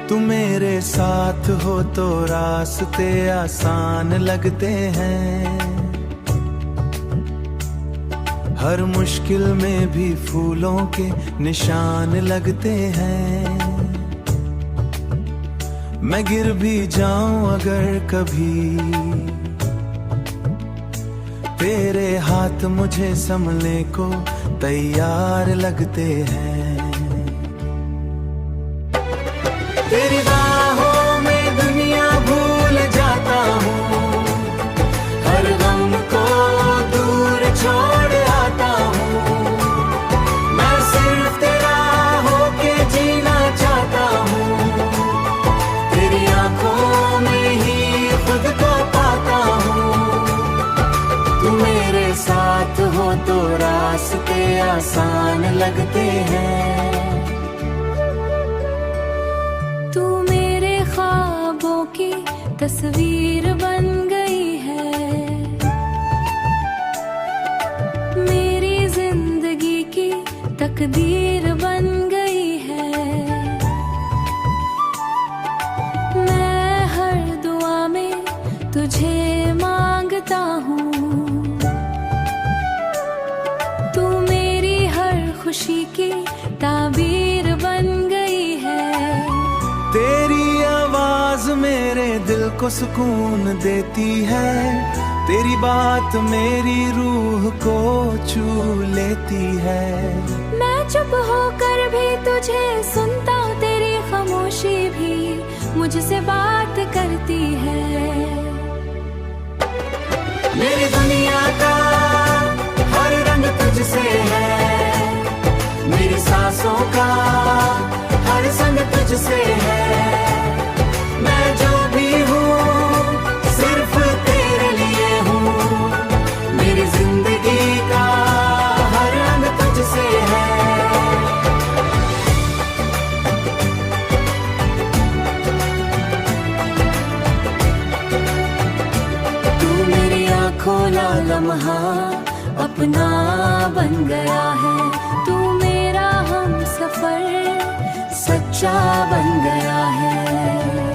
तुम मेरे साथ हो तो रास्ते आसान लगते हैं। हर मुश्किल में भी फूलों के निशान लगते हैं। मैं गिर भी जाऊं अगर कभी, तेरे हाथ मुझे संभलने को तैयार लगते हैं। तेरी बाहों में दुनिया भूल जाता हूँ, हर गम को दूर छोड़ आता हूँ। मैं सिर्फ तेरा होके जीना चाहता हूँ, तेरी आंखों में ही खुद को पाता हूँ। तू मेरे साथ हो तो रास्ते आसान लगते हैं। की तस्वीर बन गई है, मेरी जिंदगी की तकदीर बन गई है। मैं हर दुआ में तुझे मांगता हूँ, तू मेरी हर खुशी की ताबीर बन गई है। तेरी आवाज मेरे दिल को सुकून देती है, तेरी बात मेरी रूह को छू लेती है। मैं चुप होकर भी तुझे सुनता हूँ, तेरी खामोशी भी मुझसे बात करती है। मेरी दुनिया का हर रंग तुझसे है, मेरी सांसों का हर संग तुझसे है। मैं जो भी हूँ सिर्फ तेरे लिए हूँ, मेरी जिंदगी का हर रंग तुझसे है। तू मेरी आँखों का लम्हा अपना बन गया है, तू मेरा हम सफर सच्चा बन गया है।